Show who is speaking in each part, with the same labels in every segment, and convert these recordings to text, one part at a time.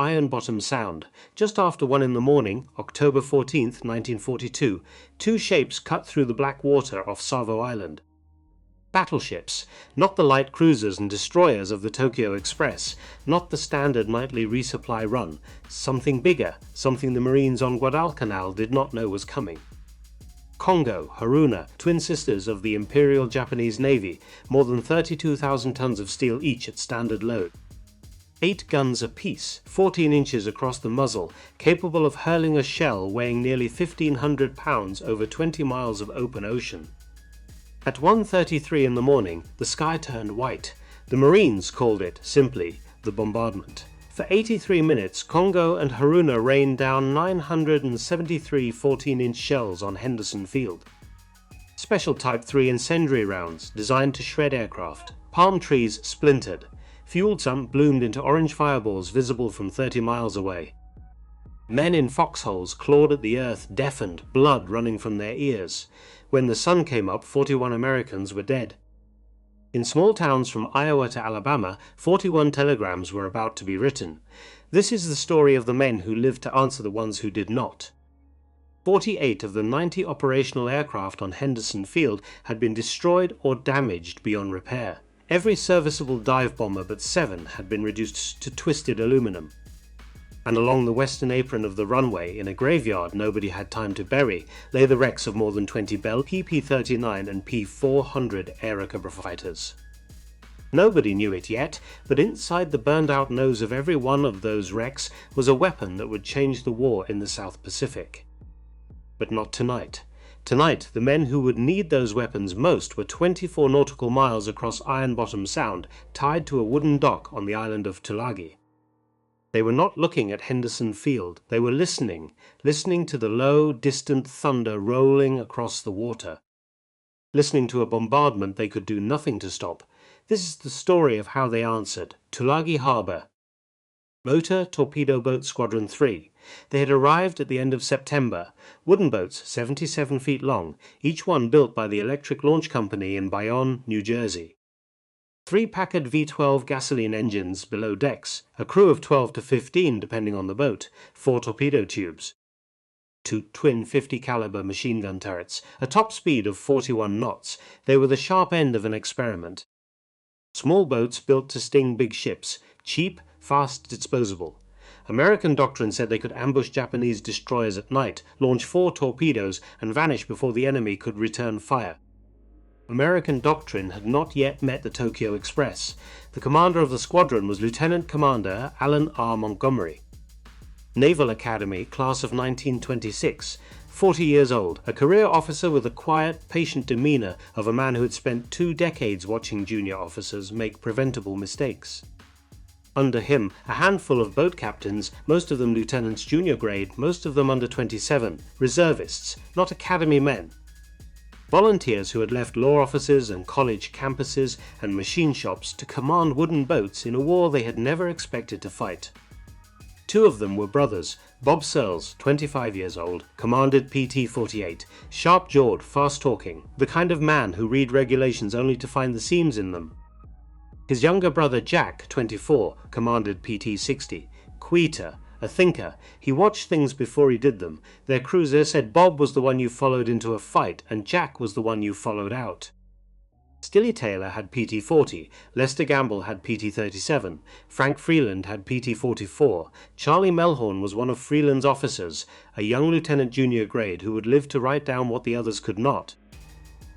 Speaker 1: Iron Bottom Sound. Just after 1 in the morning, October 14th, 1942, two shapes cut through the black water off Savo Island. Battleships, not the light cruisers and destroyers of the Tokyo Express, not the standard nightly resupply run, something bigger, something the Marines on Guadalcanal did not know was coming. Kongo, Haruna, twin sisters of the Imperial Japanese Navy, more than 32,000 tons of steel each at standard load. 8 guns apiece, 14 inches across the muzzle, capable of hurling a shell weighing nearly 1,500 pounds over 20 miles of open ocean. At 1:33 in the morning, the sky turned white. The Marines called it, simply, the Bombardment. For 83 minutes, Kongo and Haruna rained down 973 14-inch shells on Henderson Field. Special Type 3 incendiary rounds, designed to shred aircraft. Palm trees splintered. Fuel sump bloomed into orange fireballs visible from 30 miles away. Men in foxholes clawed at the earth, deafened, blood running from their ears. When the sun came up, 41 Americans were dead. In small towns from Iowa to Alabama, 41 telegrams were about to be written. This is the story of the men who lived to answer the ones who did not. 48 of the 90 operational aircraft on Henderson Field had been destroyed or damaged beyond repair. Every serviceable dive bomber but 7 had been reduced to twisted aluminum. And along the western apron of the runway, in a graveyard nobody had time to bury, lay the wrecks of more than 20 Bell P-39 and P-400 Airacobra fighters. Nobody knew it yet, but inside the burned-out nose of every one of those wrecks was a weapon that would change the war in the South Pacific. But not tonight. Tonight, the men who would need those weapons most were 24 nautical miles across Iron Bottom Sound, tied to a wooden dock on the island of Tulagi. They were not looking at Henderson Field, they were listening to the low, distant thunder rolling across the water. Listening to a bombardment they could do nothing to stop. This is the story of how they answered. Tulagi Harbour. Motor Torpedo Boat Squadron 3. They had arrived at the end of September. Wooden boats, 77 feet long, each one built by the Electric Launch Company in Bayonne, New Jersey. 3 Packard V12 gasoline engines below decks, a crew of 12 to 15 depending on the boat, 4 torpedo tubes. 2 twin 50 caliber machine gun turrets, a top speed of 41 knots. They were the sharp end of an experiment. Small boats built to sting big ships, cheap, fast, disposable. American Doctrine said they could ambush Japanese destroyers at night, launch 4 torpedoes, and vanish before the enemy could return fire. American Doctrine had not yet met the Tokyo Express. The commander of the squadron was Lieutenant Commander Alan R. Montgomery. Naval Academy, class of 1926, 40 years old, a career officer with the quiet, patient demeanor of a man who had spent 2 decades watching junior officers make preventable mistakes. Under him, a handful of boat captains, most of them lieutenants junior grade, most of them under 27, reservists, not academy men. Volunteers who had left law offices and college campuses and machine shops to command wooden boats in a war they had never expected to fight. 2 of them were brothers. Bob Searles, 25 years old, commanded PT-48, sharp-jawed, fast-talking, the kind of man who read regulations only to find the seams in them. His younger brother Jack, 24, commanded PT-60, quieter, a thinker. He watched things before he did them. Their cruiser said Bob was the one you followed into a fight and Jack was the one you followed out. Stilly Taylor had PT-40, Lester Gamble had PT-37, Frank Freeland had PT-44, Charlie Melhorn was one of Freeland's officers, a young lieutenant junior grade who would live to write down what the others could not.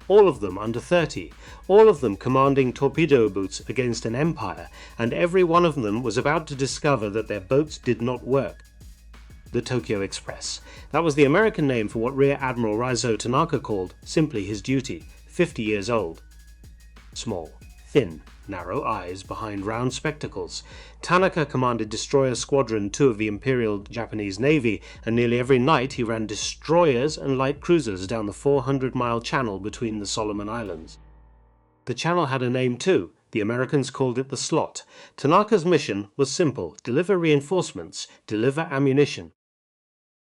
Speaker 1: All of them under 30, all of them commanding torpedo boats against an empire, and every one of them was about to discover that their boats did not work. The Tokyo Express. That was the American name for what Rear Admiral Raizo Tanaka called simply his duty, 50 years old. Small, thin, narrow eyes behind round spectacles. Tanaka commanded Destroyer Squadron 2 of the Imperial Japanese Navy, and nearly every night he ran destroyers and light cruisers down the 400-mile channel between the Solomon Islands. The channel had a name too. The Americans called it the Slot. Tanaka's mission was simple: deliver reinforcements, deliver ammunition,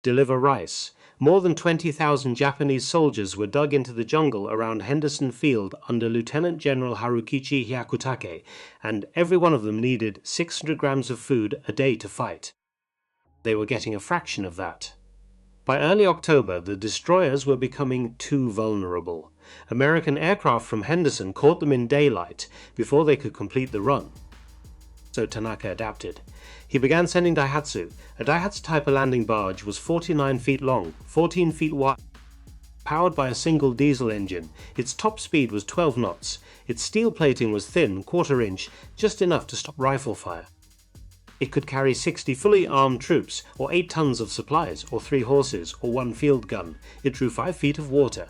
Speaker 1: deliver rice. More than 20,000 Japanese soldiers were dug into the jungle around Henderson Field under Lieutenant General Harukichi Hyakutake, and every one of them needed 600 grams of food a day to fight. They were getting a fraction of that. By early October, the destroyers were becoming too vulnerable. American aircraft from Henderson caught them in daylight before they could complete the run. So Tanaka adapted. He began sending Daihatsu. A Daihatsu-type landing barge was 49 feet long, 14 feet wide, powered by a single diesel engine. Its top speed was 12 knots. Its steel plating was thin, quarter-inch, just enough to stop rifle fire. It could carry 60 fully armed troops, or 8 tons of supplies, or 3 horses, or 1 field gun. It drew 5 feet of water.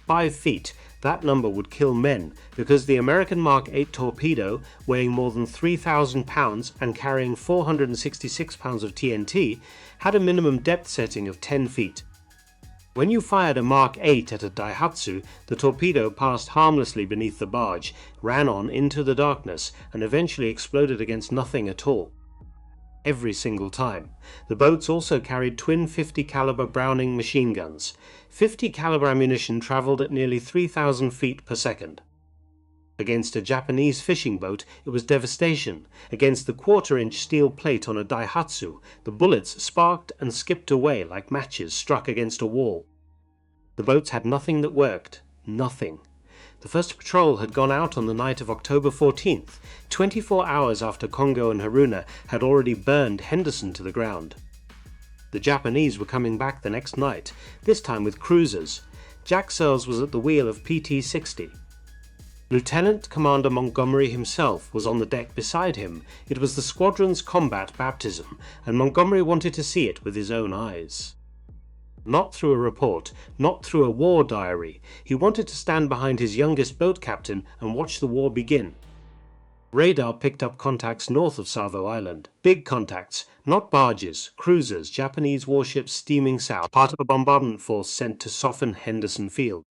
Speaker 1: 5 feet, that number would kill men, because the American Mark 8 torpedo, weighing more than 3,000 pounds and carrying 466 pounds of TNT, had a minimum depth setting of 10 feet. When you fired a Mark 8 at a Daihatsu, the torpedo passed harmlessly beneath the barge, ran on into the darkness, and eventually exploded against nothing at all. Every single time. The boats also carried twin 50 caliber Browning machine guns. 50 caliber ammunition traveled at nearly 3,000 feet per second. Against a Japanese fishing boat, it was devastation. Against the quarter-inch steel plate on a Daihatsu, the bullets sparked and skipped away like matches struck against a wall. The boats had nothing that worked. Nothing. The first patrol had gone out on the night of October 14th, 24 hours after Kongo and Haruna had already burned Henderson to the ground. The Japanese were coming back the next night, this time with cruisers. Jack Searles was at the wheel of PT-60. Lieutenant Commander Montgomery himself was on the deck beside him. It was the squadron's combat baptism, and Montgomery wanted to see it with his own eyes. Not through a report, not through a war diary. He wanted to stand behind his youngest boat captain and watch the war begin. Radar picked up contacts north of Savo Island. Big contacts, not barges, cruisers, Japanese warships steaming south, part of a bombardment force sent to soften Henderson Field.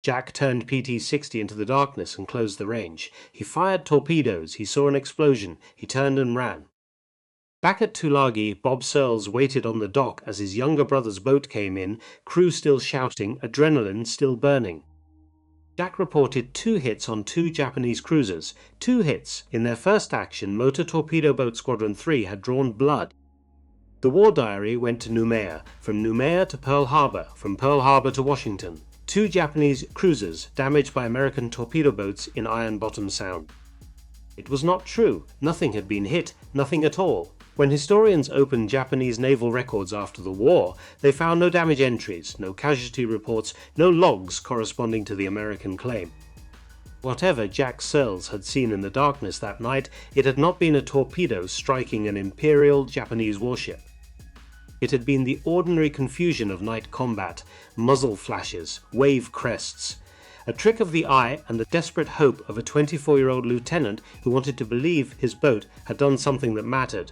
Speaker 1: Jack turned PT-60 into the darkness and closed the range. He fired torpedoes. He saw an explosion. He turned and ran. Back at Tulagi, Bob Searles waited on the dock as his younger brother's boat came in, crew still shouting, adrenaline still burning. Jack reported 2 hits on 2 Japanese cruisers. 2 hits. In their first action, Motor Torpedo Boat Squadron 3 had drawn blood. The war diary went to Noumea, from Noumea to Pearl Harbor, from Pearl Harbor to Washington. 2 Japanese cruisers damaged by American torpedo boats in Iron Bottom Sound. It was not true. Nothing had been hit, nothing at all. When historians opened Japanese naval records after the war, they found no damage entries, no casualty reports, no logs corresponding to the American claim. Whatever Jack Searles had seen in the darkness that night, it had not been a torpedo striking an Imperial Japanese warship. It had been the ordinary confusion of night combat, muzzle flashes, wave crests, a trick of the eye and the desperate hope of a 24-year-old lieutenant who wanted to believe his boat had done something that mattered.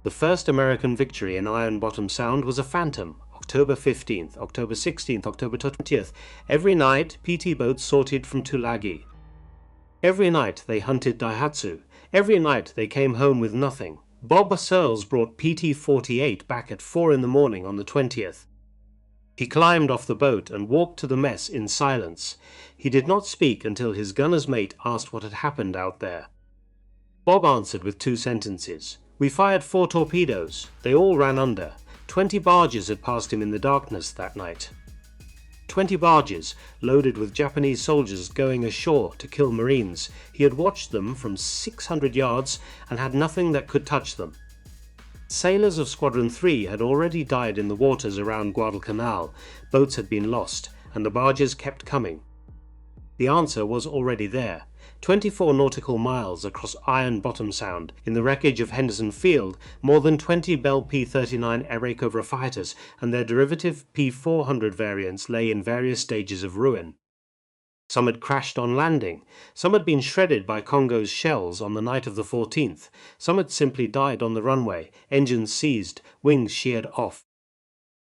Speaker 1: The first American victory in Iron Bottom Sound was a phantom. October 15th, October 16th, October 20th. Every night, PT boats sorted from Tulagi. Every night they hunted Daihatsu. Every night they came home with nothing. Bob Searles brought PT-48 back at 4 in the morning on the 20th. He climbed off the boat and walked to the mess in silence. He did not speak until his gunner's mate asked what had happened out there. Bob answered with 2 sentences. We fired 4 torpedoes. They all ran under. 20 barges had passed him in the darkness that night. 20 barges, loaded with Japanese soldiers going ashore to kill Marines. He had watched them from 600 yards and had nothing that could touch them. Sailors of Squadron 3 had already died in the waters around Guadalcanal. Boats had been lost, and the barges kept coming. The answer was already there. 24 nautical miles across Iron Bottom Sound, in the wreckage of Henderson Field, more than 20 Bell P-39 Airacobra fighters and their derivative P-400 variants lay in various stages of ruin. Some had crashed on landing, some had been shredded by Congo's shells on the night of the 14th, some had simply died on the runway, engines seized, wings sheared off.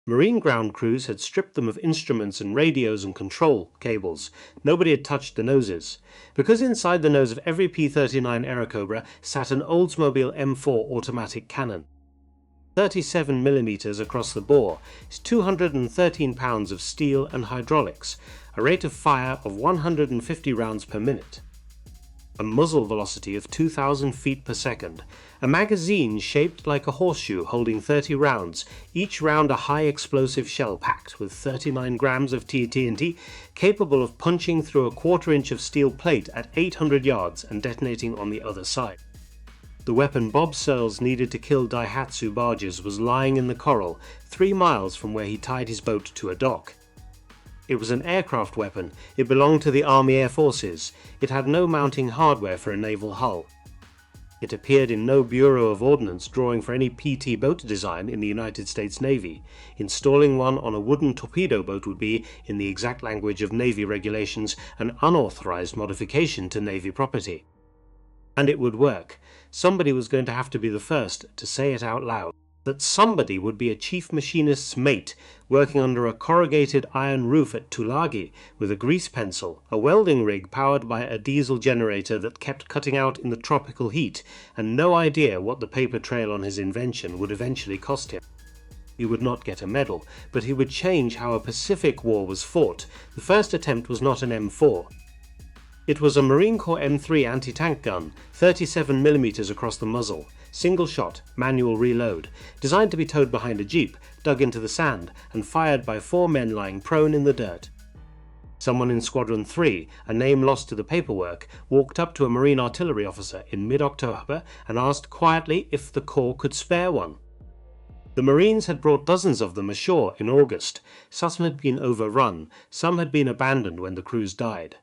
Speaker 1: Marine ground crews had stripped them of instruments and radios and control cables. Nobody had touched the noses. Because inside the nose of every P-39 Airacobra sat an Oldsmobile M4 automatic cannon. 37mm across the bore is 213 pounds of steel and hydraulics, a rate of fire of 150 rounds per minute. a muzzle velocity of 2,000 feet per second, a magazine shaped like a horseshoe holding 30 rounds, each round a high explosive shell packed with 39 grams of TNT, capable of punching through a quarter-inch of steel plate at 800 yards and detonating on the other side. The weapon Bob Searles needed to kill Daihatsu barges was lying in the coral 3 miles from where he tied his boat to a dock. It was an aircraft weapon. It belonged to the Army Air Forces. It had no mounting hardware for a naval hull. It appeared in no Bureau of Ordnance drawing for any PT boat design in the United States Navy. Installing one on a wooden torpedo boat would be, in the exact language of Navy regulations, an unauthorized modification to Navy property. And it would work. Somebody was going to have to be the first to say it out loud. That somebody would be a chief machinist's mate working under a corrugated iron roof at Tulagi with a grease pencil, a welding rig powered by a diesel generator that kept cutting out in the tropical heat, and no idea what the paper trail on his invention would eventually cost him. He would not get a medal, but he would change how a Pacific war was fought. The first attempt was not an M4. It was a Marine Corps M3 anti-tank gun, 37mm across the muzzle, single shot, manual reload, designed to be towed behind a jeep, dug into the sand, and fired by 4 men lying prone in the dirt. Someone in Squadron 3, a name lost to the paperwork, walked up to a Marine artillery officer in mid-October and asked quietly if the Corps could spare one. The Marines had brought dozens of them ashore in August. Some had been overrun, some had been abandoned when the crews died.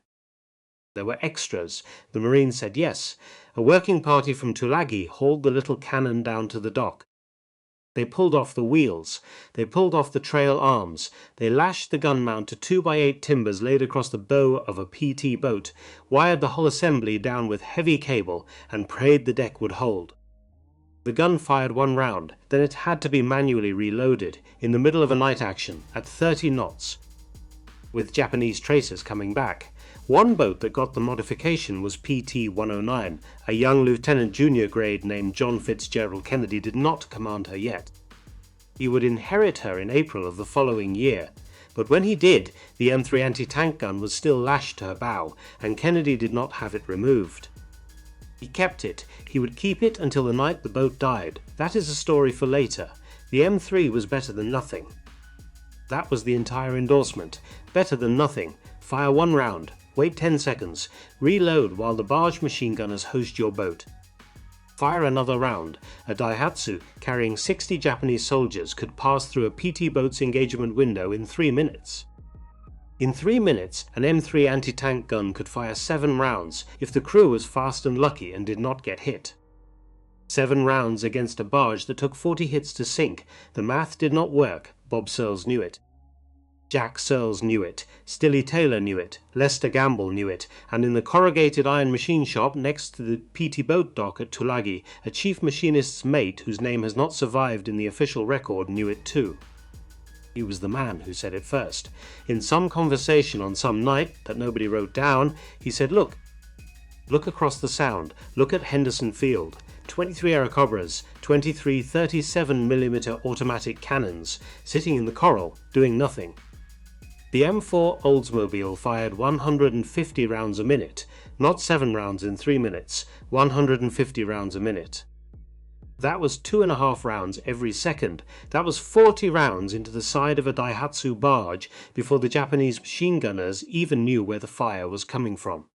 Speaker 1: There were extras. The Marines said yes. A working party from Tulagi hauled the little cannon down to the dock. They pulled off the wheels. They pulled off the trail arms. They lashed the gun mount to 2x8 timbers laid across the bow of a PT boat, wired the whole assembly down with heavy cable, and prayed the deck would hold. The gun fired 1 round, then it had to be manually reloaded, in the middle of a night action, at 30 knots, with Japanese tracers coming back. One boat that got the modification was PT-109. A young lieutenant junior grade named John Fitzgerald Kennedy did not command her yet. He would inherit her in April of the following year, but when he did, the M3 anti-tank gun was still lashed to her bow, and Kennedy did not have it removed. He kept it. He would keep it until the night the boat died. That is a story for later. The M3 was better than nothing. That was the entire endorsement. Better than nothing. Fire 1 round. Wait 10 seconds. Reload while the barge machine gunners host your boat. Fire another round. A Daihatsu carrying 60 Japanese soldiers could pass through a PT boat's engagement window in 3 minutes. In 3 minutes, an M3 anti-tank gun could fire 7 rounds if the crew was fast and lucky and did not get hit. 7 rounds against a barge that took 40 hits to sink. The math did not work. Bob Searles knew it. Jack Searles knew it, Stilly Taylor knew it, Lester Gamble knew it, and in the corrugated iron machine shop next to the PT boat dock at Tulagi, a chief machinist's mate whose name has not survived in the official record knew it too. He was the man who said it first. In some conversation on some night that nobody wrote down, he said, Look across the sound, look at Henderson Field. 23 Airacobras, 23 37mm automatic cannons, sitting in the coral, doing nothing. The M4 Oldsmobile fired 150 rounds a minute, not 7 rounds in 3 minutes, 150 rounds a minute. That was 2.5 rounds every second. That was 40 rounds into the side of a Daihatsu barge before the Japanese machine gunners even knew where the fire was coming from.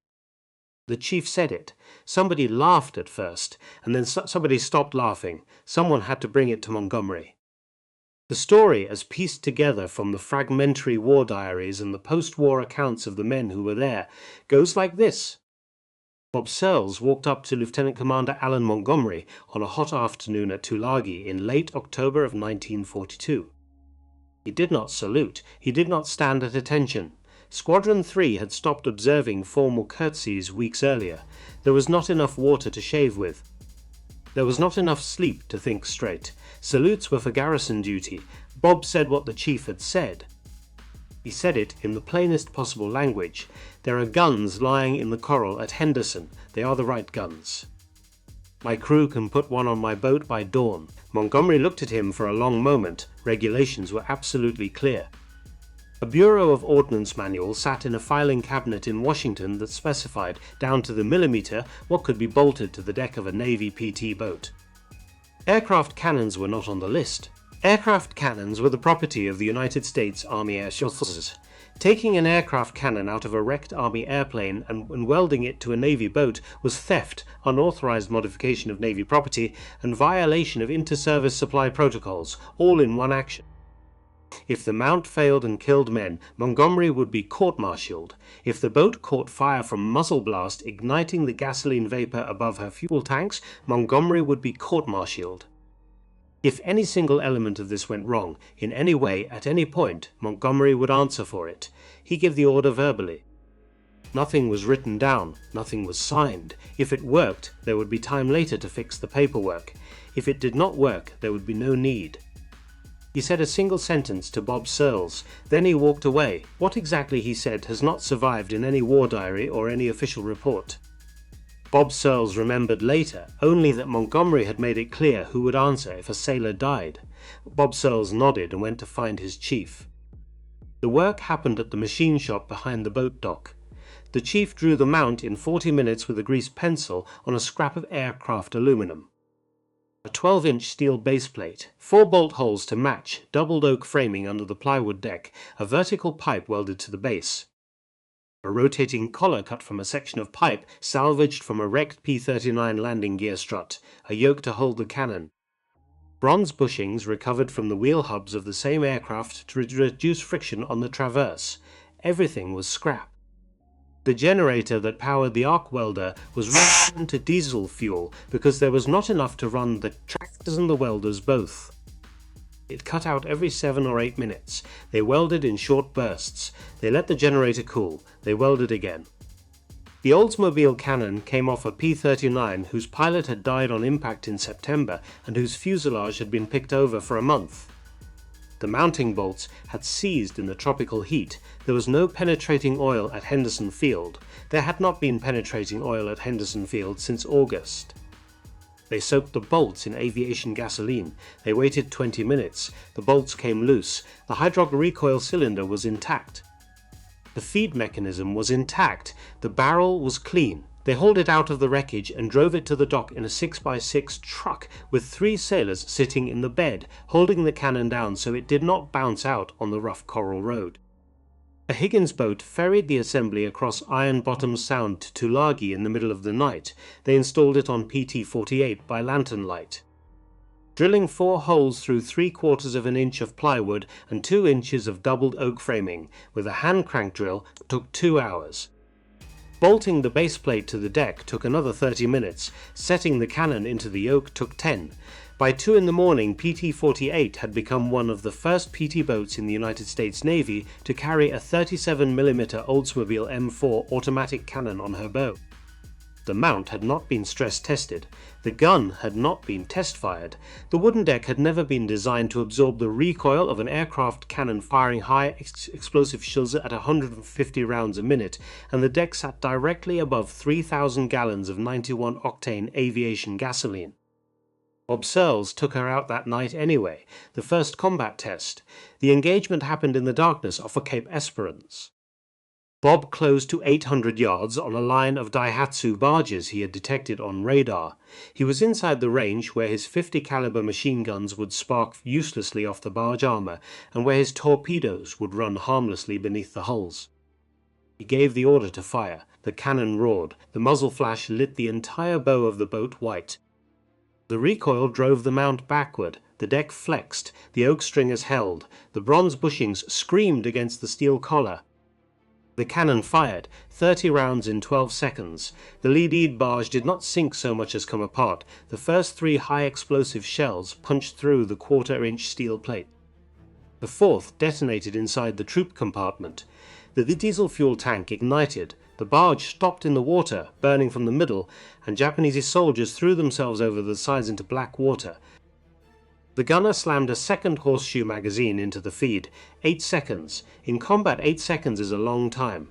Speaker 1: The chief said it. Somebody laughed at first, and then somebody stopped laughing. Someone had to bring it to Montgomery. The story, as pieced together from the fragmentary war diaries and the post-war accounts of the men who were there, goes like this. Bob Searles walked up to Lieutenant Commander Alan Montgomery on a hot afternoon at Tulagi in late October of 1942. He did not salute. He did not stand at attention. Squadron 3 had stopped observing formal curtsies weeks earlier. There was not enough water to shave with. There was not enough sleep to think straight. Salutes were for garrison duty. Bob said what the chief had said. He said it in the plainest possible language. There are guns lying in the coral at Henderson. They are the right guns. My crew can put one on my boat by dawn. Montgomery looked at him for a long moment. Regulations were absolutely clear. A Bureau of Ordnance manual sat in a filing cabinet in Washington that specified, down to the millimeter, what could be bolted to the deck of a Navy PT boat. Aircraft cannons were not on the list. Aircraft cannons were the property of the United States Army Air Forces. Taking an aircraft cannon out of a wrecked Army airplane and welding it to a Navy boat was theft, unauthorized modification of Navy property, and violation of inter-service supply protocols, all in one action. If the mount failed and killed men, Montgomery would be court-martialed. If the boat caught fire from muzzle blast igniting the gasoline vapor above her fuel tanks, Montgomery would be court-martialed. If any single element of this went wrong, in any way, at any point, Montgomery would answer for it. He gave the order verbally. Nothing was written down, nothing was signed. If it worked, there would be time later to fix the paperwork. If it did not work, there would be no need. He said a single sentence to Bob Searles, then he walked away. What exactly he said has not survived in any war diary or any official report. Bob Searles remembered later only that Montgomery had made it clear who would answer if a sailor died. Bob Searles nodded and went to find his chief. The work happened at the machine shop behind the boat dock. The chief drew the mount in 40 minutes with a greased pencil on a scrap of aircraft aluminum. A 12-inch steel baseplate, 4 bolt holes to match, doubled oak framing under the plywood deck, a vertical pipe welded to the base. A rotating collar cut from a section of pipe salvaged from a wrecked P-39 landing gear strut, a yoke to hold the cannon. Bronze bushings recovered from the wheel hubs of the same aircraft to reduce friction on the traverse. Everything was scrap. The generator that powered the arc welder was run to diesel fuel because there was not enough to run the tractors and the welders both. It cut out every 7 or 8 minutes. They welded in short bursts. They let the generator cool. They welded again. The Oldsmobile cannon came off a P-39 whose pilot had died on impact in September and whose fuselage had been picked over for a month. The mounting bolts had seized in the tropical heat. There was no penetrating oil at Henderson Field. There had not been penetrating oil at Henderson Field since August. They soaked the bolts in aviation gasoline. They waited 20 minutes. The bolts came loose. The hydraulic recoil cylinder was intact. The feed mechanism was intact. The barrel was clean. They hauled it out of the wreckage and drove it to the dock in a 6x6 truck with 3 sailors sitting in the bed, holding the cannon down so it did not bounce out on the rough coral road. A Higgins boat ferried the assembly across Iron Bottom Sound to Tulagi in the middle of the night. They installed it on PT-48 by lantern light. Drilling 4 holes through 3/4 of an inch of plywood and 2 inches of doubled oak framing with a hand crank drill took 2 hours. Bolting the base plate to the deck took another 30 minutes. Setting the cannon into the yoke took 10. By 2 in the morning, PT-48 had become one of the first PT boats in the United States Navy to carry a 37mm Oldsmobile M4 automatic cannon on her bow. The mount had not been stress tested. The gun had not been test fired. The wooden deck had never been designed to absorb the recoil of an aircraft cannon firing high explosive shells at 150 rounds a minute, and the deck sat directly above 3,000 gallons of 91-octane aviation gasoline. Bob Searles took her out that night anyway, the first combat test. The engagement happened in the darkness off of Cape Esperance. Bob closed to 800 yards on a line of Daihatsu barges he had detected on radar. He was inside the range where his 50 caliber machine guns would spark uselessly off the barge armor and where his torpedoes would run harmlessly beneath the hulls. He gave the order to fire. The cannon roared. The muzzle flash lit the entire bow of the boat white. The recoil drove the mount backward. The deck flexed. The oak stringers held. The bronze bushings screamed against the steel collar. The cannon fired, 30 rounds in 12 seconds. The lead barge did not sink so much as come apart. The first 3 high-explosive shells punched through the 1/4-inch steel plate. The 4th detonated inside the troop compartment. The diesel fuel tank ignited. The barge stopped in the water, burning from the middle, and Japanese soldiers threw themselves over the sides into black water. The gunner slammed a second horseshoe magazine into the feed. 8 seconds. In combat, 8 seconds is a long time.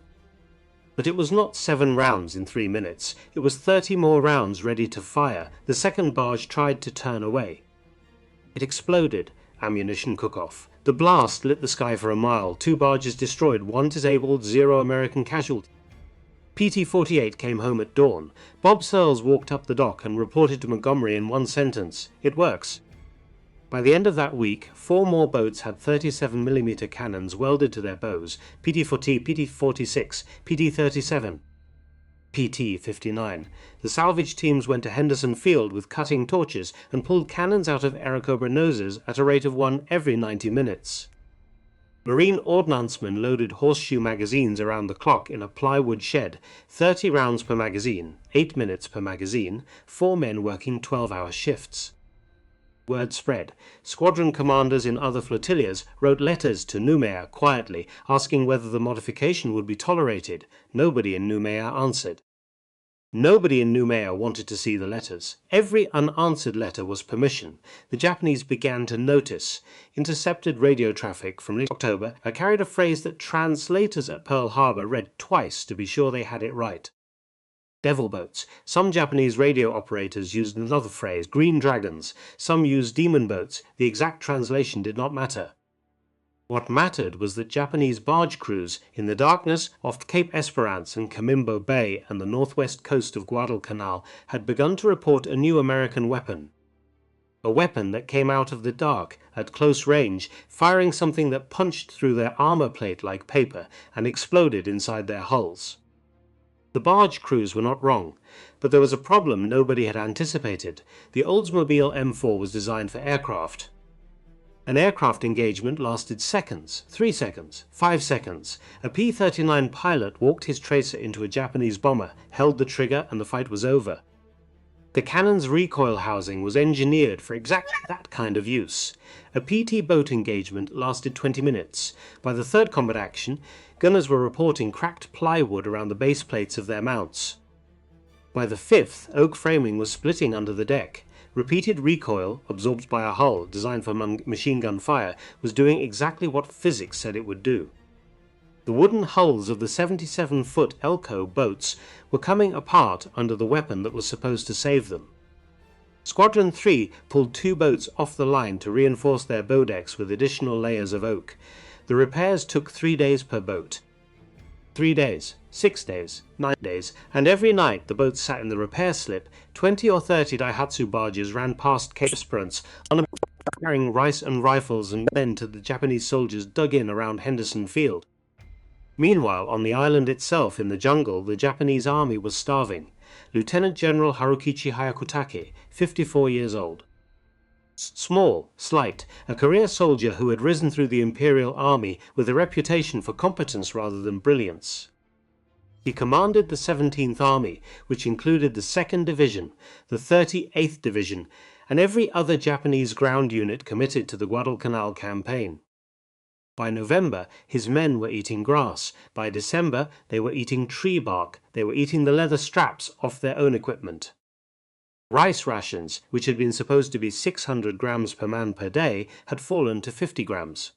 Speaker 1: But it was not 7 rounds in 3 minutes. It was 30 more rounds ready to fire. The second barge tried to turn away. It exploded. ammunition cook-off. The blast lit the sky for a mile, 2 barges destroyed, 1 disabled, 0 American casualties. PT-48 came home at dawn. Bob Searles walked up the dock and reported to Montgomery in one sentence, "It works." By the end of that week, 4 more boats had 37mm cannons welded to their bows, PT-40, PT-46, PT-37, PT-59. The salvage teams went to Henderson Field with cutting torches and pulled cannons out of Airacobra noses at a rate of 1 every 90 minutes. Marine ordnancemen loaded horseshoe magazines around the clock in a plywood shed, 30 rounds per magazine, 8 minutes per magazine, 4 men working 12-hour shifts. Word spread. Squadron commanders in other flotillas wrote letters to Noumea quietly, asking whether the modification would be tolerated. Nobody in Noumea answered. Nobody in Noumea wanted to see the letters. Every unanswered letter was permission. The Japanese began to notice. Intercepted radio traffic from October carried a phrase that translators at Pearl Harbor read twice to be sure they had it right. Devil boats. Some Japanese radio operators used another phrase, green dragons. Some used demon boats. The exact translation did not matter. What mattered was that Japanese barge crews in the darkness off Cape Esperance and Camimbo Bay and the northwest coast of Guadalcanal had begun to report a new American weapon. A weapon that came out of the dark, at close range, firing something that punched through their armor plate like paper and exploded inside their hulls. The barge crews were not wrong, but there was a problem nobody had anticipated. The Oldsmobile M4 was designed for aircraft. An aircraft engagement lasted seconds, 3 seconds, 5 seconds. A P-39 pilot walked his tracer into a Japanese bomber, held the trigger, and the fight was over. The cannon's recoil housing was engineered for exactly that kind of use. A PT boat engagement lasted 20 minutes. By the third combat action, gunners were reporting cracked plywood around the base plates of their mounts. By the fifth, oak framing was splitting under the deck. Repeated recoil, absorbed by a hull designed for machine gun fire, was doing exactly what physics said it would do. The wooden hulls of the 77-foot Elko boats were coming apart under the weapon that was supposed to save them. Squadron 3 pulled 2 boats off the line to reinforce their bow decks with additional layers of oak. The repairs took 3 days per boat. 3 days, 6 days, 9 days, and every night the boats sat in the repair slip. 20 or 30 Daihatsu barges ran past Cape Esperance, carrying rice and rifles, and then to the Japanese soldiers dug in around Henderson Field. Meanwhile, on the island itself in the jungle, the Japanese army was starving. Lieutenant General Harukichi Hyakutake, 54 years old. Small, slight, a career soldier who had risen through the Imperial Army with a reputation for competence rather than brilliance. He commanded the 17th Army, which included the 2nd Division, the 38th Division, and every other Japanese ground unit committed to the Guadalcanal campaign. By November, his men were eating grass. By December, they were eating tree bark. They were eating the leather straps off their own equipment. Rice rations, which had been supposed to be 600 grams per man per day, had fallen to 50 grams.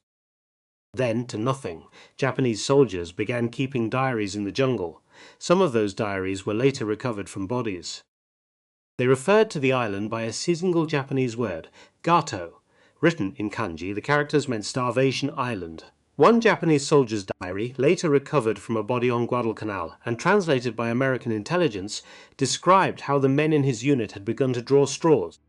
Speaker 1: Then to nothing. Japanese soldiers began keeping diaries in the jungle. Some of those diaries were later recovered from bodies. They referred to the island by a single Japanese word, gato. Written in kanji, the characters meant Starvation Island. One Japanese soldier's diary, later recovered from a body on Guadalcanal and translated by American intelligence, described how the men in his unit had begun to draw straws.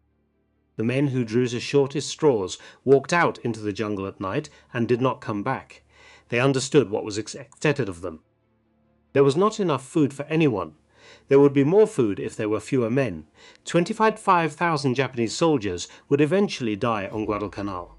Speaker 1: The men who drew the shortest straws walked out into the jungle at night and did not come back. They understood what was expected of them. There was not enough food for anyone. There would be more food if there were fewer men. 25,000 Japanese soldiers would eventually die on Guadalcanal.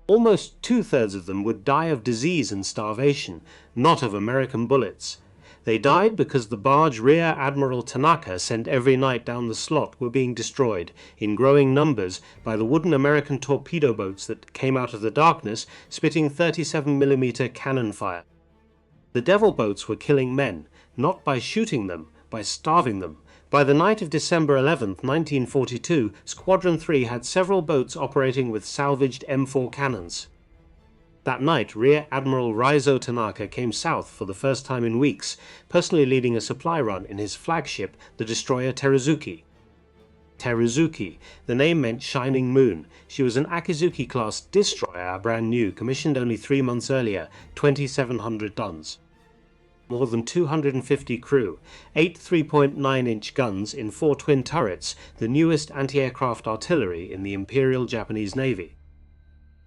Speaker 1: Almost 2/3 of them would die of disease and starvation, not of American bullets. They died because the barge Rear Admiral Tanaka sent every night down the slot were being destroyed, in growing numbers, by the wooden American torpedo boats that came out of the darkness, spitting 37mm cannon fire. The devil boats were killing men, not by shooting them, by starving them. By the night of December 11, 1942, Squadron 3 had several boats operating with salvaged M4 cannons. That night, Rear Admiral Raizo Tanaka came south for the first time in weeks, personally leading a supply run in his flagship, the destroyer Teruzuki. Teruzuki. The name meant shining moon. She was an Akizuki-class destroyer, brand new, commissioned only 3 months earlier, 2,700 tons. More than 250 crew, 8 3.9-inch guns in 4 twin turrets, the newest anti-aircraft artillery in the Imperial Japanese Navy.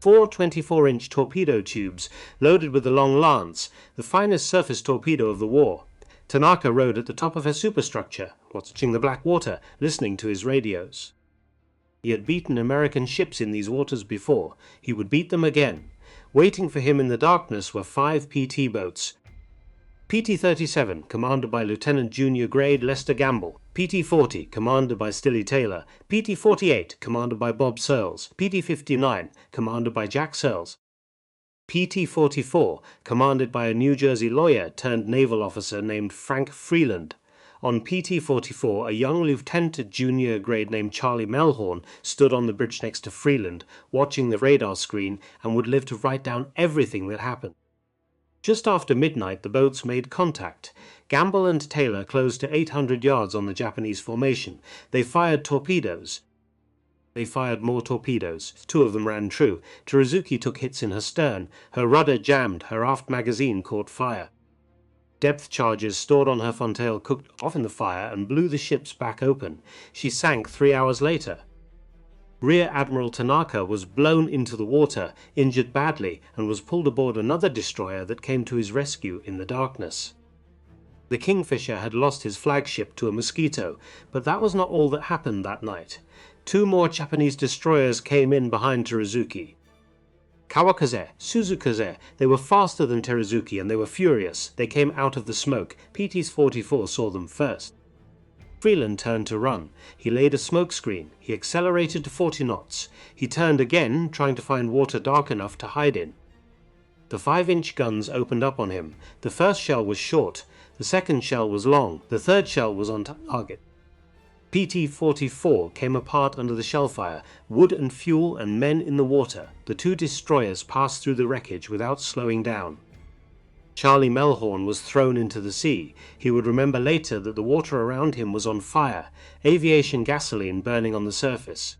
Speaker 1: 4 24-inch torpedo tubes loaded with the long lance, the finest surface torpedo of the war. Tanaka rode at the top of her superstructure, watching the black water, listening to his radios. He had beaten American ships in these waters before. He would beat them again. Waiting for him in the darkness were 5 PT boats. PT-37, commanded by Lieutenant Junior Grade Lester Gamble. PT-40, commanded by Stilly Taylor. PT-48, commanded by Bob Searles. PT-59, commanded by Jack Searles. PT-44, commanded by a New Jersey lawyer turned naval officer named Frank Freeland. On PT-44, a young lieutenant junior grade named Charlie Melhorn stood on the bridge next to Freeland, watching the radar screen, and would live to write down everything that happened. Just after midnight, the boats made contact. Gamble and Taylor closed to 800 yards on the Japanese formation. They fired torpedoes. They fired more torpedoes. 2 of them ran true. Teruzuki took hits in her stern. Her rudder jammed. Her aft magazine caught fire. Depth charges stored on her fontaine cooked off in the fire and blew the ships back open. She sank 3 hours later. Rear Admiral Tanaka was blown into the water, injured badly, and was pulled aboard another destroyer that came to his rescue in the darkness. The Kingfisher had lost his flagship to a mosquito, but that was not all that happened that night. 2 more Japanese destroyers came in behind Teruzuki. Kawakaze, Suzukaze, they were faster than Teruzuki and they were furious. They came out of the smoke. PT-44 saw them first. Freeland turned to run. He laid a smoke screen. He accelerated to 40 knots. He turned again, trying to find water dark enough to hide in. The 5-inch guns opened up on him. The first shell was short. The second shell was long. The third shell was on target. PT-44 came apart under the shellfire. Wood and fuel and men in the water. The 2 destroyers passed through the wreckage without slowing down. Charlie Melhorn was thrown into the sea. He would remember later that the water around him was on fire, aviation gasoline burning on the surface.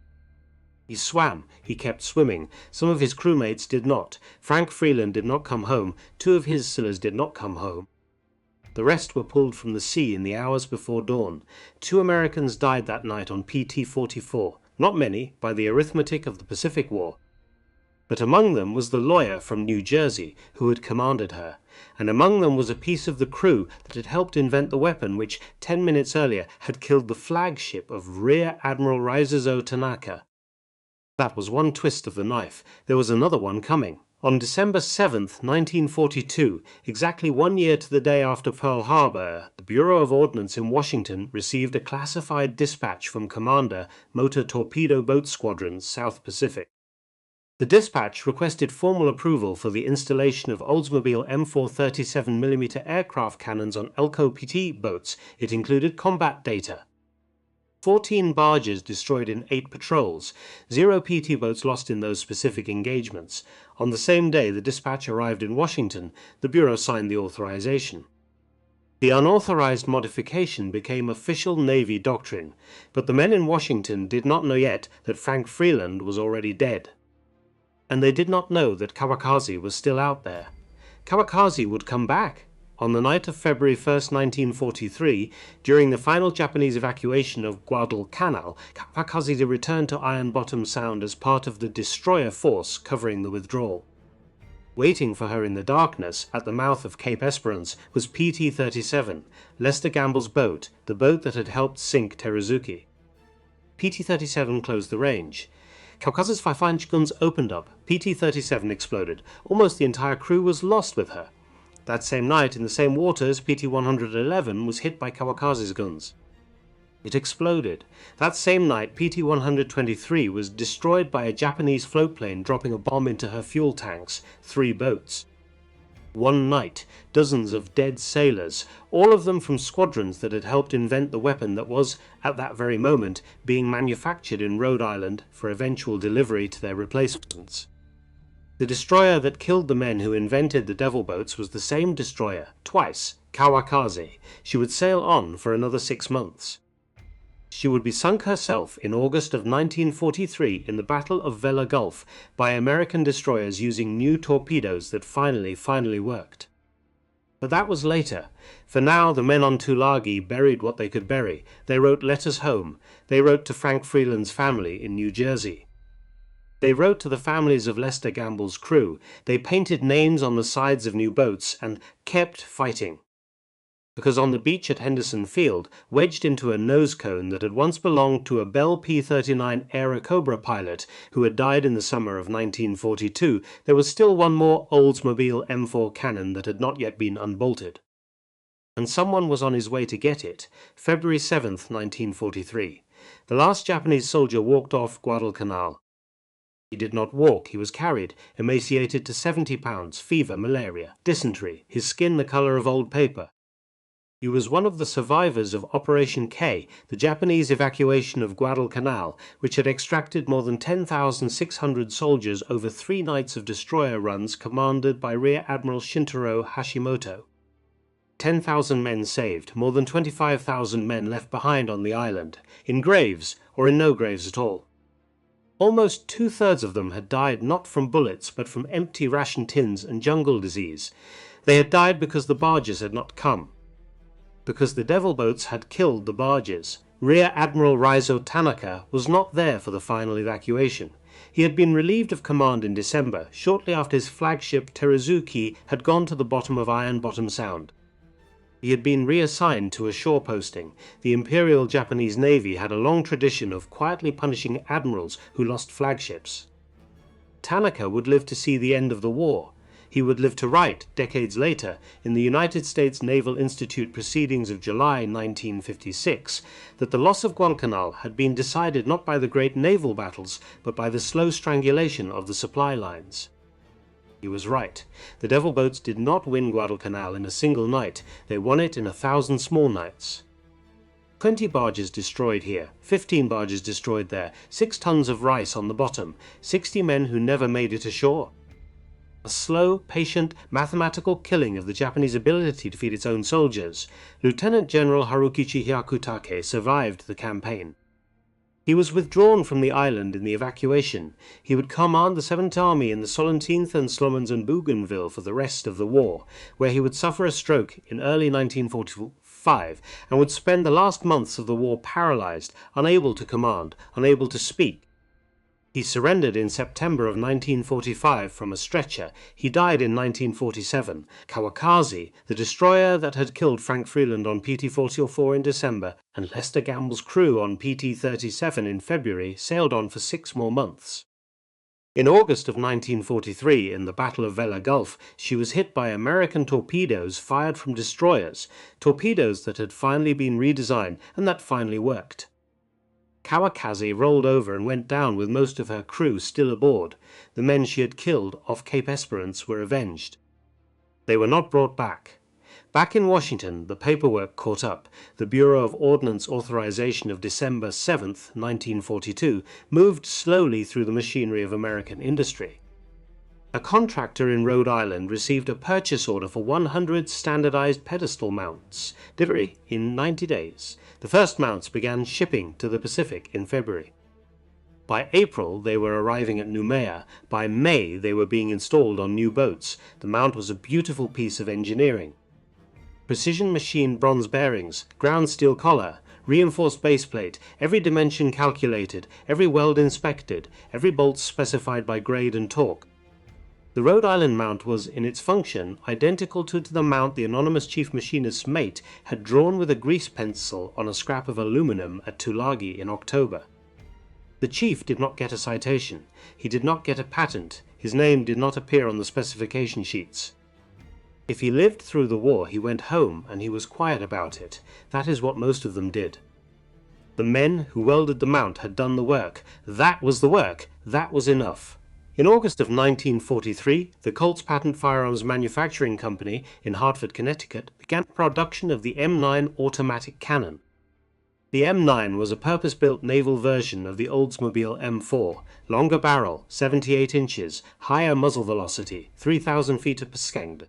Speaker 1: He swam. He kept swimming. Some of his crewmates did not. Frank Freeland did not come home. 2 of his sailors did not come home. The rest were pulled from the sea in the hours before dawn. 2 Americans died that night on PT-44. Not many, by the arithmetic of the Pacific War. But among them was the lawyer from New Jersey who had commanded her, and among them was a piece of the crew that had helped invent the weapon which 10 minutes earlier had killed the flagship of Rear Admiral Reizuzo Tanaka. That was one twist of the knife. There was another one coming. On December 7th, 1942, exactly 1 year to the day after Pearl Harbor, the Bureau of Ordnance in Washington received a classified dispatch from Commander Motor Torpedo Boat Squadrons, South Pacific. The dispatch requested formal approval for the installation of Oldsmobile M4 37mm aircraft cannons on Elco PT boats. It included combat data. 14 barges destroyed in 8 patrols, 0 PT boats lost in those specific engagements. On the same day the dispatch arrived in Washington, the Bureau signed the authorization. The unauthorized modification became official Navy doctrine, but the men in Washington did not know yet that Frank Freeland was already dead. And they did not know that Kawakaze was still out there. Kawakaze would come back. On the night of February 1st, 1943, during the final Japanese evacuation of Guadalcanal, Kawakaze returned to Iron Bottom Sound as part of the destroyer force covering the withdrawal. Waiting for her in the darkness at the mouth of Cape Esperance was PT-37, Lester Gamble's boat, the boat that had helped sink Teruzuki. PT-37 closed the range. Kawakaze's 5-inch guns opened up. PT-37 exploded. Almost the entire crew was lost with her. That same night, in the same waters, PT-111 was hit by Kawakaze's guns. It exploded. That same night, PT-123 was destroyed by a Japanese floatplane dropping a bomb into her fuel tanks. 3 boats. One night, dozens of dead sailors, all of them from squadrons that had helped invent the weapon that was, at that very moment, being manufactured in Rhode Island for eventual delivery to their replacements. The destroyer that killed the men who invented the devil boats was the same destroyer, twice, Kawakaze. She would sail on for another 6 months. She would be sunk herself in August of 1943 in the Battle of Vella Gulf by American destroyers using new torpedoes that finally worked. But that was later. For now, the men on Tulagi buried what they could bury. They wrote letters home. They wrote to Frank Freeland's family in New Jersey. They wrote to the families of Lester Gamble's crew. They painted names on the sides of new boats and kept fighting. Because on the beach at Henderson Field, wedged into a nose cone that had once belonged to a Bell P-39 Airacobra pilot who had died in the summer of 1942, there was still one more Oldsmobile M4 cannon that had not yet been unbolted. And someone was on his way to get it, February 7th, 1943. The last Japanese soldier walked off Guadalcanal. He did not walk, he was carried, emaciated to 70 pounds, fever, malaria, dysentery, his skin the color of old paper. He was one of the survivors of Operation K, the Japanese evacuation of Guadalcanal, which had extracted more than 10,600 soldiers over 3 nights of destroyer runs commanded by Rear Admiral Shintaro Hashimoto. 10,000 men saved, more than 25,000 men left behind on the island, in graves or in no graves at all. Almost 2/3 of them had died not from bullets but from empty ration tins and jungle disease. They had died because the barges had not come. Because the devil boats had killed the barges. Rear Admiral Raizo Tanaka was not there for the final evacuation. He had been relieved of command in December, shortly after his flagship Teruzuki had gone to the bottom of Iron Bottom Sound. He had been reassigned to a shore posting. The Imperial Japanese Navy had a long tradition of quietly punishing admirals who lost flagships. Tanaka would live to see the end of the war. He would live to write, decades later, in the United States Naval Institute Proceedings of July 1956, that the loss of Guadalcanal had been decided not by the great naval battles, but by the slow strangulation of the supply lines. He was right. The devil boats did not win Guadalcanal in a single night. They won it in 1,000 small nights. 20 barges destroyed here, 15 barges destroyed there, 6 tons of rice on the bottom, 60 men who never made it ashore. A slow, patient, mathematical killing of the Japanese ability to feed its own soldiers. Lieutenant General Harukichi Hyakutake survived the campaign. He was withdrawn from the island in the evacuation. He would command the 7th Army in the Solenteenth and Slomans and Bougainville for the rest of the war, where he would suffer a stroke in early 1945 and would spend the last months of the war paralyzed, unable to command, unable to speak. He surrendered in September of 1945 from a stretcher. He died in 1947. Kawakaze, the destroyer that had killed Frank Freeland on PT-44 in December, and Lester Gamble's crew on PT-37 in February, sailed on for 6 more months. In August of 1943, in the Battle of Vella Gulf, she was hit by American torpedoes fired from destroyers, torpedoes that had finally been redesigned and that finally worked. Kawakaze rolled over and went down with most of her crew still aboard. The men she had killed off Cape Esperance were avenged. They were not brought back. Back in Washington, the paperwork caught up. The Bureau of Ordnance Authorization of December 7, 1942, moved slowly through the machinery of American industry. A contractor in Rhode Island received a purchase order for 100 standardized pedestal mounts, delivery in 90 days. The first mounts began shipping to the Pacific in February. By April, they were arriving at Noumea. By May, they were being installed on new boats. The mount was a beautiful piece of engineering. Precision machined bronze bearings, ground steel collar, reinforced baseplate, every dimension calculated, every weld inspected, every bolt specified by grade and torque. The Rhode Island mount was, in its function, identical to the mount the anonymous chief machinist's mate had drawn with a grease pencil on a scrap of aluminum at Tulagi in October. The chief did not get a citation. He did not get a patent. His name did not appear on the specification sheets. If he lived through the war, he went home, and he was quiet about it. That is what most of them did. The men who welded the mount had done the work. That was the work. That was enough. In August of 1943, the Colts Patent Firearms Manufacturing Company in Hartford, Connecticut, began production of the M9 automatic cannon. The M9 was a purpose-built naval version of the Oldsmobile M4, longer barrel, 78 inches, higher muzzle velocity, 3,000 feet per second,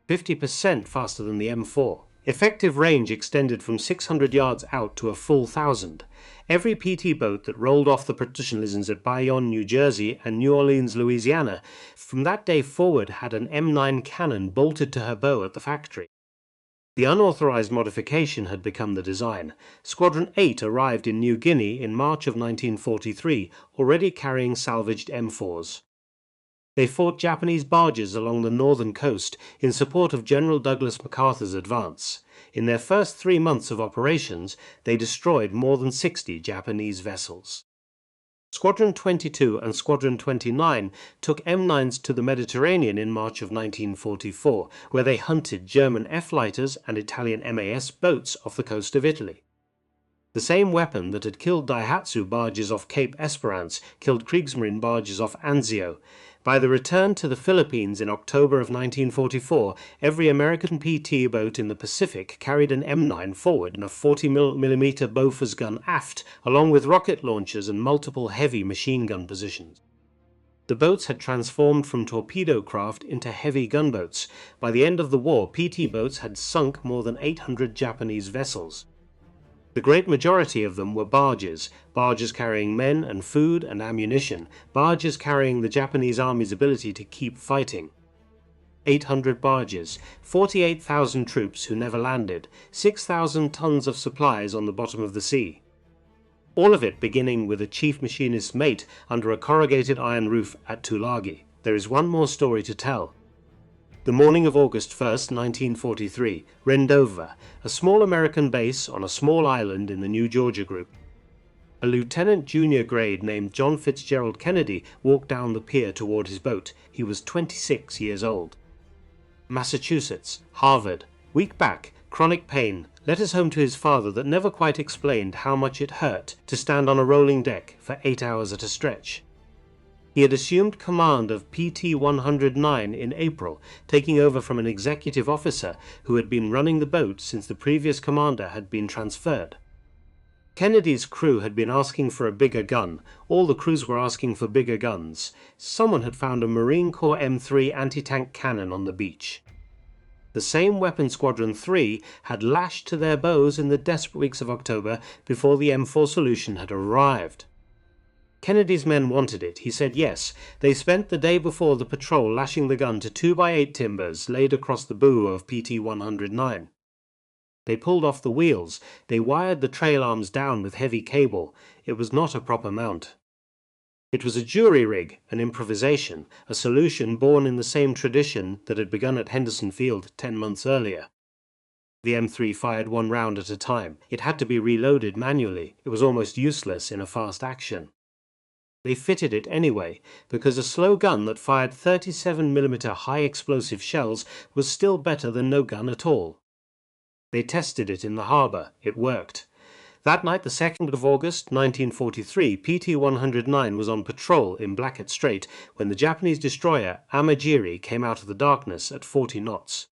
Speaker 1: 50% faster than the M4. Effective range extended from 600 yards out to a full 1,000. Every PT boat that rolled off the partitions at Bayonne, New Jersey and New Orleans, Louisiana, from that day forward had an M9 cannon bolted to her bow at the factory. The unauthorized modification had become the design. Squadron 8 arrived in New Guinea in March of 1943, already carrying salvaged M4s. They fought Japanese barges along the northern coast in support of General Douglas MacArthur's advance. In their first 3 months of operations, they destroyed more than 60 Japanese vessels. Squadron 22 and Squadron 29 took M9s to the Mediterranean in March of 1944, where they hunted German F-lighters and Italian MAS boats off the coast of Italy. The same weapon that had killed Daihatsu barges off Cape Esperance killed Kriegsmarine barges off Anzio. By the return to the Philippines in October of 1944, every American PT boat in the Pacific carried an M9 forward and a 40mm Bofors gun aft, along with rocket launchers and multiple heavy machine gun positions. The boats had transformed from torpedo craft into heavy gunboats. By the end of the war, PT boats had sunk more than 800 Japanese vessels. The great majority of them were barges carrying men and food and ammunition, barges carrying the Japanese army's ability to keep fighting. 800 barges, 48,000 troops who never landed, 6,000 tons of supplies on the bottom of the sea. All of it beginning with a chief machinist's mate under a corrugated iron roof at Tulagi. There is one more story to tell. The morning of August 1st, 1943, Rendova, a small American base on a small island in the New Georgia Group. A lieutenant junior grade named John Fitzgerald Kennedy walked down the pier toward his boat. He was 26 years old. Massachusetts, Harvard, week back, chronic pain, letters home to his father that never quite explained how much it hurt to stand on a rolling deck for 8 hours at a stretch. He had assumed command of PT-109 in April, taking over from an executive officer who had been running the boat since the previous commander had been transferred. Kennedy's crew had been asking for a bigger gun. All the crews were asking for bigger guns. Someone had found a Marine Corps M3 anti-tank cannon on the beach. The same weapon Squadron 3 had lashed to their bows in the desperate weeks of October before the M4 solution had arrived. Kennedy's men wanted it. He said yes. They spent the day before the patrol lashing the gun to 2x8 timbers laid across the bow of PT-109. They pulled off the wheels. They wired the trail arms down with heavy cable. It was not a proper mount. It was a jury rig, an improvisation, a solution born in the same tradition that had begun at Henderson Field 10 months earlier. The M3 fired 1 round at a time. It had to be reloaded manually. It was almost useless in a fast action. They fitted it anyway, because a slow gun that fired 37mm high-explosive shells was still better than no gun at all. They tested it in the harbour. It worked. That night, the 2nd of August, 1943, PT-109 was on patrol in Blackett Strait when the Japanese destroyer Amagiri came out of the darkness at 40 knots.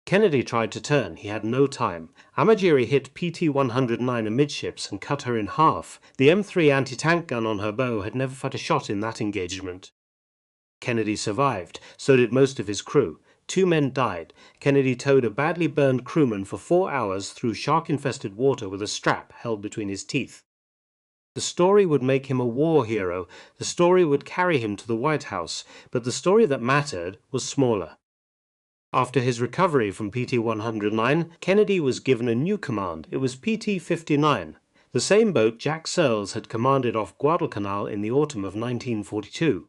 Speaker 1: Kennedy tried to turn. He had no time. Amagiri hit PT-109 amidships and cut her in half. The M3 anti-tank gun on her bow had never fired a shot in that engagement. Kennedy survived. So did most of his crew. 2 men died. Kennedy towed a badly burned crewman for 4 hours through shark-infested water with a strap held between his teeth. The story would make him a war hero. The story would carry him to the White House. But the story that mattered was smaller. After his recovery from PT-109, Kennedy was given a new command. It was PT-59, the same boat Jack Searles had commanded off Guadalcanal in the autumn of 1942.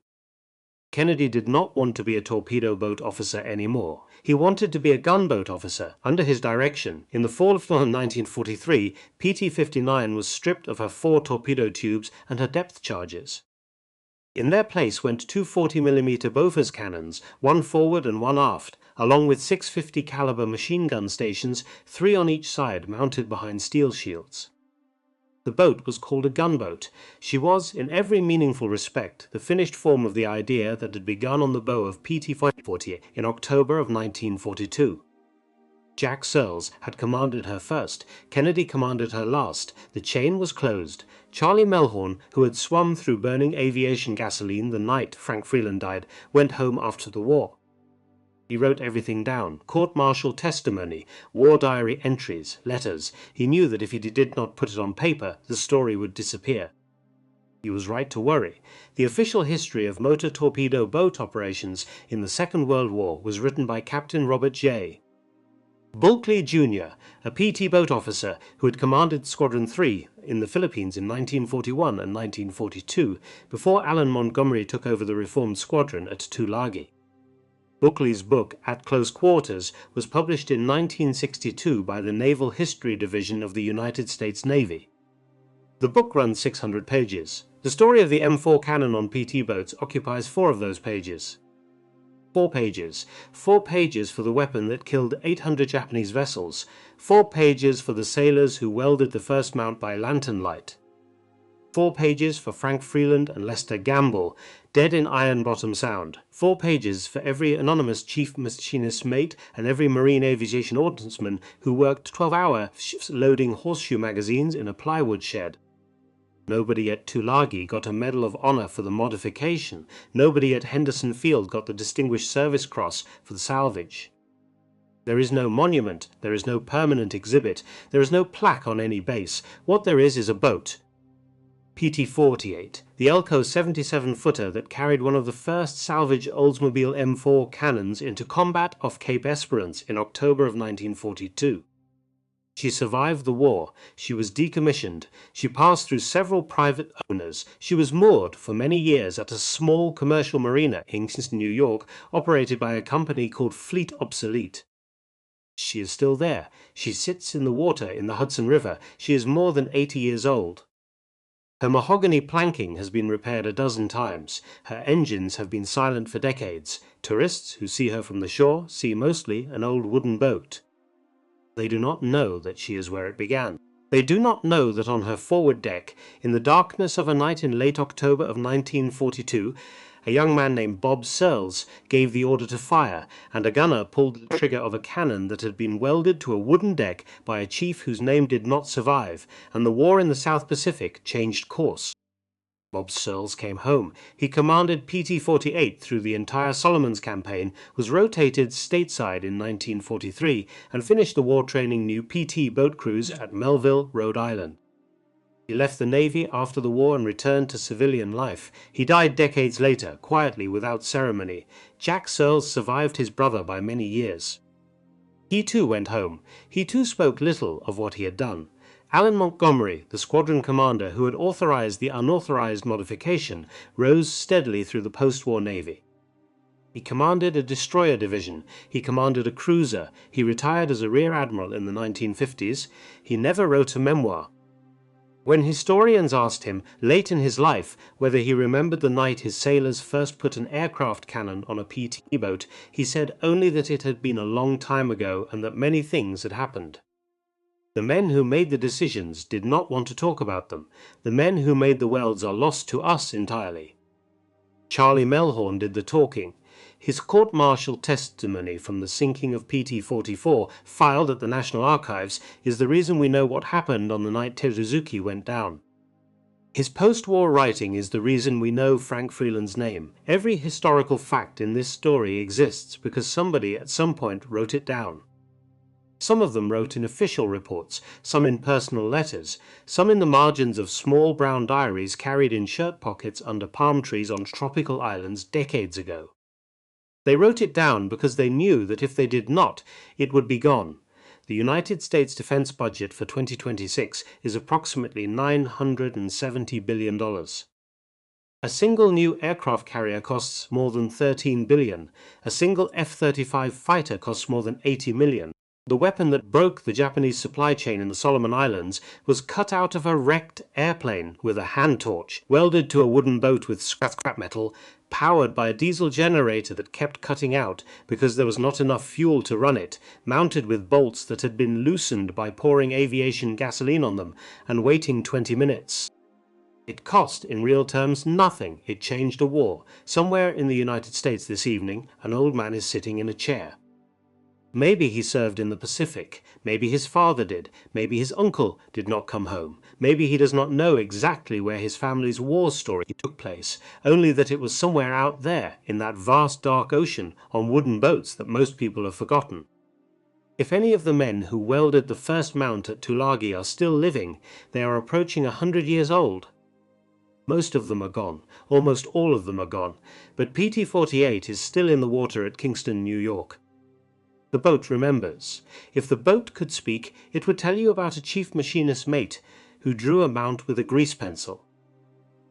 Speaker 1: Kennedy did not want to be a torpedo boat officer anymore. He wanted to be a gunboat officer. Under his direction, in the fall of 1943, PT-59 was stripped of her 4 torpedo tubes and her depth charges. In their place went 2 40mm Bofors cannons, 1 forward and 1 aft, along with 650 caliber machine gun stations, 3 on each side mounted behind steel shields. The boat was called a gunboat. She was, in every meaningful respect, the finished form of the idea that had begun on the bow of PT-40 in October of 1942. Jack Searles had commanded her first. Kennedy commanded her last. The chain was closed. Charlie Melhorn, who had swum through burning aviation gasoline the night Frank Freeland died, went home after the war. He wrote everything down: court-martial testimony, war diary entries, letters. He knew that if he did not put it on paper, the story would disappear. He was right to worry. The official history of motor torpedo boat operations in the Second World War was written by Captain Robert J. Bulkley Jr., a PT boat officer who had commanded Squadron 3 in the Philippines in 1941 and 1942 before Alan Montgomery took over the reformed squadron at Tulagi. Bulkley's book, At Close Quarters, was published in 1962 by the Naval History Division of the United States Navy. The book runs 600 pages. The story of the M4 cannon on PT boats occupies 4 of those pages. 4 pages. 4 pages for the weapon that killed 800 Japanese vessels. 4 pages for the sailors who welded the first mount by lantern light. 4 pages for Frank Freeland and Lester Gamble, dead in Iron Bottom Sound. 4 pages for every anonymous chief machinist mate and every Marine Aviation ordnanceman who worked 12-hour shifts loading horseshoe magazines in a plywood shed. Nobody at Tulagi got a Medal of Honor for the Modification. Nobody at Henderson Field got the Distinguished Service Cross for the salvage. There is no monument, there is no permanent exhibit, there is no plaque on any base. What there is a boat. PT-48, the Elco 77-footer that carried one of the first salvaged Oldsmobile M4 cannons into combat off Cape Esperance in October of 1942. She survived the war, she was decommissioned, she passed through several private owners, she was moored for many years at a small commercial marina in Kingston, New York, operated by a company called Fleet Obsolete. She is still there, she sits in the water in the Hudson River, she is more than 80 years old. Her mahogany planking has been repaired a dozen times, her engines have been silent for decades. Tourists who see her from the shore see mostly an old wooden boat. They do not know that she is where it began. They do not know that on her forward deck, in the darkness of a night in late October of 1942, a young man named Bob Searles gave the order to fire, and a gunner pulled the trigger of a cannon that had been welded to a wooden deck by a chief whose name did not survive, and the war in the South Pacific changed course. Bob Searles came home. He commanded PT-48 through the entire Solomons campaign, was rotated stateside in 1943, and finished the war-training new PT boat cruise at Melville, Rhode Island. He left the Navy after the war and returned to civilian life. He died decades later, quietly, without ceremony. Jack Searles survived his brother by many years. He too went home. He too spoke little of what he had done. Alan Montgomery, the squadron commander who had authorized the unauthorized modification, rose steadily through the post-war Navy. He commanded a destroyer division, he commanded a cruiser, he retired as a rear admiral in the 1950s, he never wrote a memoir. When historians asked him, late in his life, whether he remembered the night his sailors first put an aircraft cannon on a PT boat, he said only that it had been a long time ago and that many things had happened. The men who made the decisions did not want to talk about them. The men who made the welds are lost to us entirely. Charlie Melhorn did the talking. His court-martial testimony from the sinking of PT-44, filed at the National Archives, is the reason we know what happened on the night Teruzuki went down. His post-war writing is the reason we know Frank Freeland's name. Every historical fact in this story exists because somebody at some point wrote it down. Some of them wrote in official reports, some in personal letters, some in the margins of small brown diaries carried in shirt pockets under palm trees on tropical islands decades ago. They wrote it down because they knew that if they did not, it would be gone. The United States defense budget for 2026 is approximately $970 billion. A single new aircraft carrier costs more than $13 billion. A single F-35 fighter costs more than $80 million. The weapon that broke the Japanese supply chain in the Solomon Islands was cut out of a wrecked airplane with a hand torch, welded to a wooden boat with scrap metal, powered by a diesel generator that kept cutting out because there was not enough fuel to run it, mounted with bolts that had been loosened by pouring aviation gasoline on them and waiting 20 minutes. It cost, in real terms, nothing. It changed a war. Somewhere in the United States this evening, an old man is sitting in a chair. Maybe he served in the Pacific, maybe his father did, maybe his uncle did not come home, maybe he does not know exactly where his family's war story took place, only that it was somewhere out there in that vast dark ocean on wooden boats that most people have forgotten. If any of the men who welded the first mount at Tulagi are still living, they are approaching 100 years old. Most of them are gone, almost all of them are gone, but PT-48 is still in the water at Kingston, New York. The boat remembers. If the boat could speak, it would tell you about a chief machinist's mate who drew a mount with a grease pencil.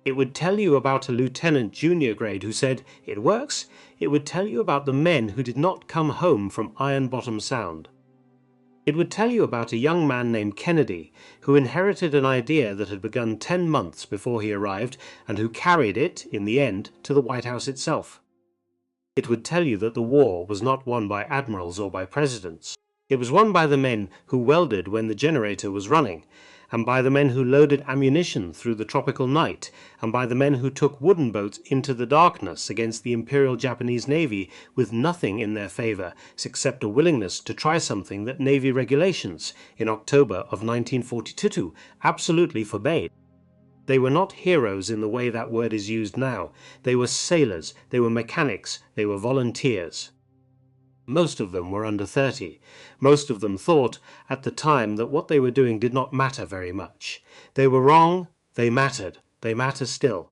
Speaker 1: It would tell you about a lieutenant junior grade who said, "It works." It would tell you about the men who did not come home from Iron Bottom Sound. It would tell you about a young man named Kennedy who inherited an idea that had begun 10 months before he arrived and who carried it, in the end, to the White House itself. It would tell you that the war was not won by admirals or by presidents. It was won by the men who welded when the generator was running, and by the men who loaded ammunition through the tropical night, and by the men who took wooden boats into the darkness against the Imperial Japanese Navy with nothing in their favor except a willingness to try something that Navy regulations in October of 1942 absolutely forbade. They were not heroes in the way that word is used now. They were sailors, they were mechanics, they were volunteers. Most of them were under 30. Most of them thought at the time that what they were doing did not matter very much. They were wrong, they mattered, they matter still.